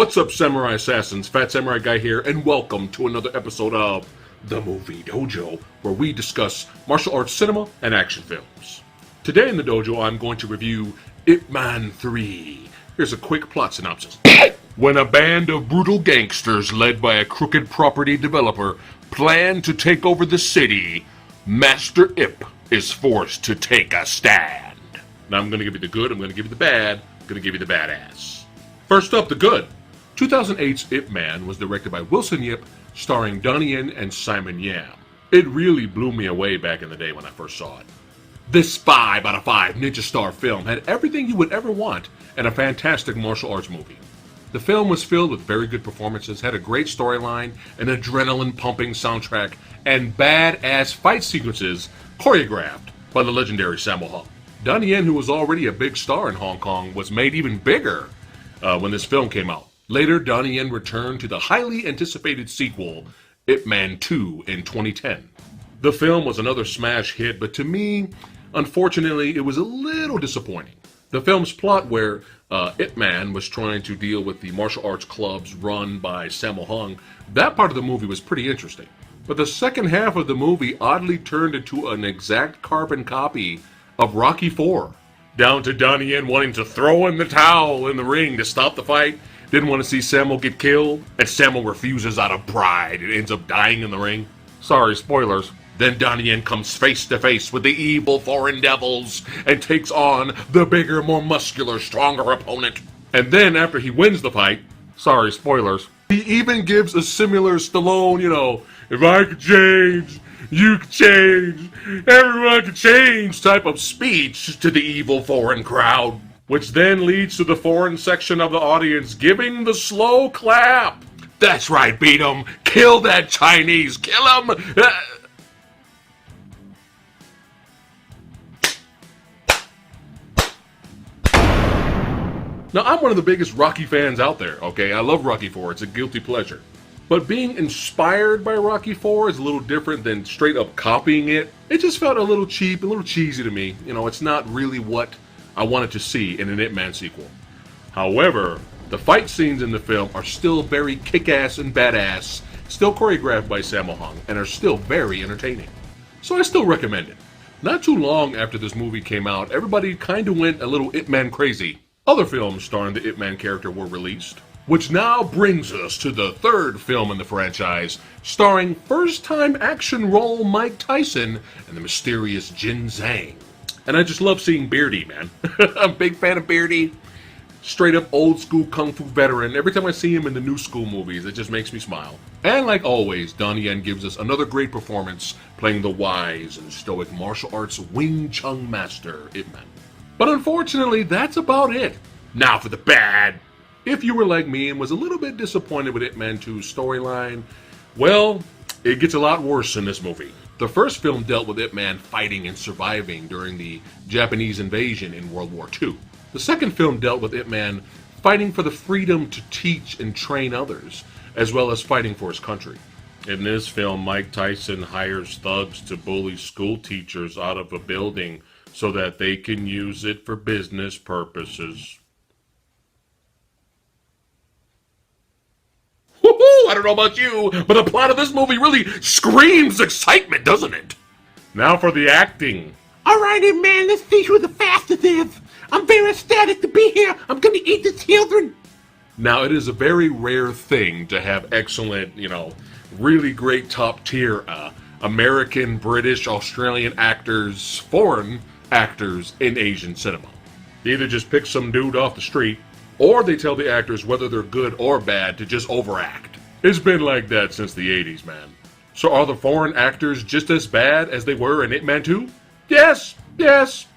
What's up, Samurai Assassins? Fat Samurai Guy here, and welcome to another episode of The Movie Dojo, where we discuss martial arts cinema and action films. Today in the dojo, I'm going to review Ip Man 3. Here's a quick plot synopsis. When a band of brutal gangsters led by a crooked property developer plan to take over the city, Master Ip is forced to take a stand. Now I'm going to give you the good, I'm going to give you the bad, I'm going to give you the badass. First up, the good. 2008's Ip Man was directed by Wilson Yip, starring Donnie Yen and Simon Yam. It really blew me away back in the day when I first saw it. This 5 out of 5 Ninja Star film had everything you would ever want in a fantastic martial arts movie. The film was filled with very good performances, had a great storyline, an adrenaline-pumping soundtrack, and badass fight sequences choreographed by the legendary Sammo Hung. Donnie Yen, who was already a big star in Hong Kong, was made even bigger when this film came out. Later, Donnie Yen returned to the highly anticipated sequel, Ip Man 2, in 2010. The film was another smash hit, but to me, unfortunately, it was a little disappointing. The film's plot, where Ip Man was trying to deal with the martial arts clubs run by Sammo Hung, that part of the movie was pretty interesting. But the second half of the movie oddly turned into an exact carbon copy of Rocky IV. Down to Donnie Yen wanting to throw in the towel in the ring to stop the fight. Didn't want to see Sammo get killed, and Sammo refuses out of pride and ends up dying in the ring. Sorry, spoilers. Then Donnie Yen comes face to face with the evil foreign devils and takes on the bigger, more muscular, stronger opponent. And then after he wins the fight, sorry, spoilers, he even gives a similar Stallone, if I could change, you could change, everyone could change type of speech to the evil foreign crowd. Which then leads to the foreign section of the audience giving the slow clap. That's right, beat him. Kill that Chinese. Kill him. Now, I'm one of the biggest Rocky fans out there, okay? I love Rocky IV. It's a guilty pleasure. But being inspired by Rocky IV is a little different than straight up copying it. It just felt a little cheap, a little cheesy to me. It's not really what I wanted to see in an Ip Man sequel. However, the fight scenes in the film are still very kick-ass and badass, still choreographed by Sammo Hung, and are still very entertaining. So I still recommend it. Not too long after this movie came out, everybody kind of went a little Ip Man crazy. Other films starring the Ip Man character were released, which now brings us to the third film in the franchise, starring first-time action role Mike Tyson and the mysterious Jin Zhang. And I just love seeing Beardy, man. I'm a big fan of Beardy. Straight up old school kung fu veteran. Every time I see him in the new school movies, it just makes me smile. And like always, Donnie Yen gives us another great performance playing the wise and stoic martial arts Wing Chun master, Ip Man. But unfortunately, that's about it. Now for the bad. If you were like me and was a little bit disappointed with Ip Man 2's storyline, well, it gets a lot worse in this movie. The first film dealt with Ip Man fighting and surviving during the Japanese invasion in World War II. The second film dealt with Ip Man fighting for the freedom to teach and train others, as well as fighting for his country. In this film, Mike Tyson hires thugs to bully school teachers out of a building so that they can use it for business purposes. I don't know about you, but the plot of this movie really screams excitement, doesn't it? Now for the acting. Alright, Ip Man, let's see who the fastest is. I'm very ecstatic to be here. I'm gonna eat the children. Now, it is a very rare thing to have excellent, really great top tier American, British, Australian actors, foreign actors in Asian cinema. They either just pick some dude off the street, or they tell the actors whether they're good or bad to just overact. It's been like that since the 80s, man. So are the foreign actors just as bad as they were in Ip Man 2? Yes.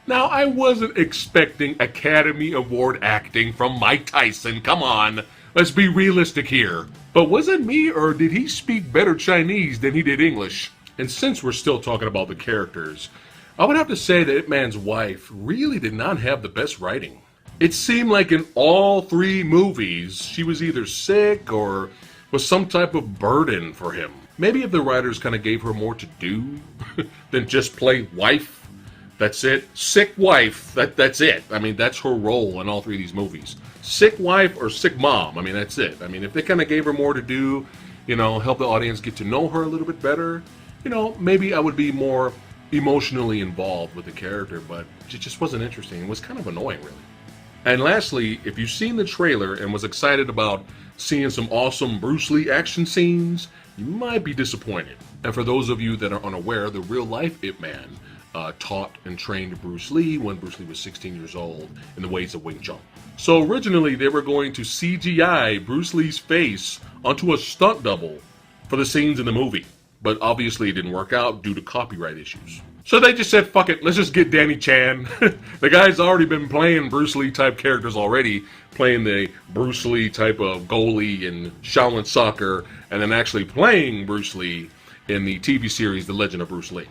Now, I wasn't expecting Academy Award acting from Mike Tyson. Come on, let's be realistic here. But was it me, or did he speak better Chinese than he did English? And since we're still talking about the characters, I would have to say that Ip Man's wife really did not have the best writing. It seemed like in all three movies, she was either sick or was some type of burden for him. Maybe if the writers kind of gave her more to do than just play wife. That's it. Sick wife. That's it. I mean, that's her role in all three of these movies. sick wife or sick mom. I mean, that's it. I mean, if they kind of gave her more to do, help the audience get to know her a little bit better, maybe I would be more emotionally involved with the character, but it just wasn't interesting. It was kind of annoying, really. And lastly, if you've seen the trailer and was excited about seeing some awesome Bruce Lee action scenes, you might be disappointed. And for those of you that are unaware, the real-life Ip Man taught and trained Bruce Lee when Bruce Lee was 16 years old in the ways of Wing Chun. So originally, they were going to CGI Bruce Lee's face onto a stunt double for the scenes in the movie. But obviously it didn't work out due to copyright issues. So they just said, fuck it, let's just get Danny Chan. The guy's already been playing Bruce Lee type characters already, playing the Bruce Lee type of goalie in Shaolin Soccer, and then actually playing Bruce Lee in the TV series The Legend of Bruce Lee.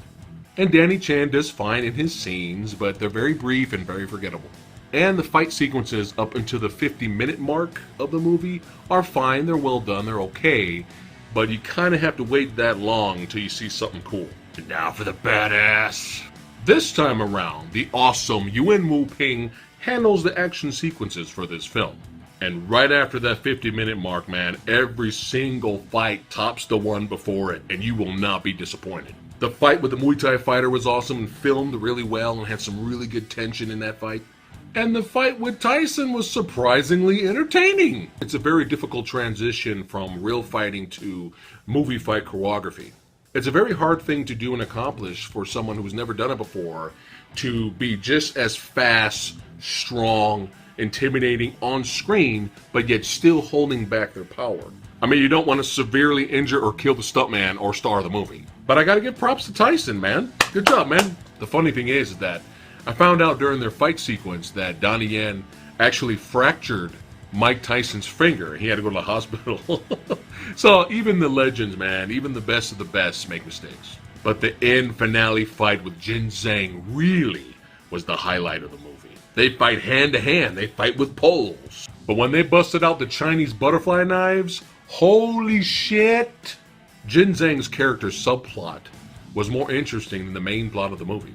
And Danny Chan does fine in his scenes, but they're very brief and very forgettable. And the fight sequences up until the 50-minute mark of the movie are fine, they're well done, they're okay, but you kind of have to wait that long until you see something cool. And now for the badass. This time around, the awesome Yuen Wu Ping handles the action sequences for this film. And right after that 50-minute mark, man, every single fight tops the one before it, and you will not be disappointed. The fight with the Muay Thai fighter was awesome and filmed really well and had some really good tension in that fight. And the fight with Tyson was surprisingly entertaining. It's a very difficult transition from real fighting to movie fight choreography. It's a very hard thing to do and accomplish for someone who's never done it before to be just as fast, strong, intimidating on screen, but yet still holding back their power. I mean, you don't want to severely injure or kill the stuntman or star of the movie. But I gotta give props to Tyson, man. Good job, man. The funny thing is that I found out during their fight sequence that Donnie Yen actually fractured Mike Tyson's finger. He had to go to the hospital. So even the legends, man, even the best of the best make mistakes. But the end finale fight with Jin Zhang really was the highlight of the movie. They fight hand to hand. They fight with poles. But when they busted out the Chinese butterfly knives, holy shit! Jin Zhang's character subplot was more interesting than the main plot of the movie.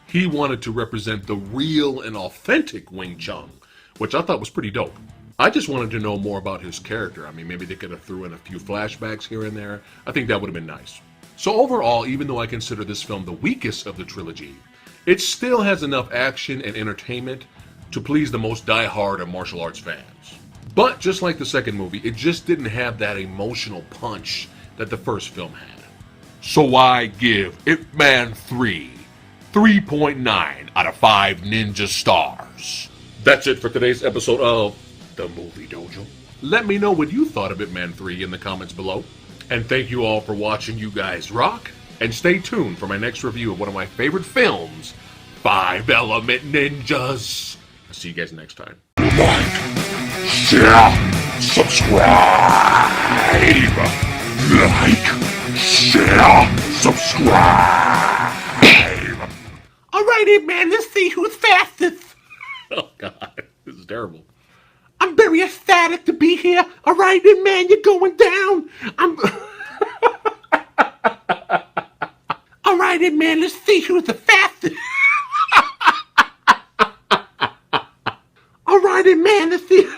He wanted to represent the real and authentic Wing Chun, which I thought was pretty dope. I just wanted to know more about his character. I mean, maybe they could have threw in a few flashbacks here and there. I think that would have been nice. So overall, even though I consider this film the weakest of the trilogy, it still has enough action and entertainment to please the most die-hard of martial arts fans. But just like the second movie, it just didn't have that emotional punch that the first film had. So I give Ip Man 3 3.9 out of 5 ninja stars. That's it for today's episode of The Movie Dojo. Let me know what you thought of Ip Man 3 in the comments below. And thank you all for watching. You guys rock. And stay tuned for my next review of one of my favorite films, 5 Element Ninjas. I'll see you guys next time. Like, share, subscribe. Like, share, subscribe. Alrighty, man, let's see who's fastest. Oh, God. This is terrible. I'm very ecstatic to be here. Alrighty, man, you're going down. Alrighty, man, let's see who's the fastest. Alrighty, man, let's see.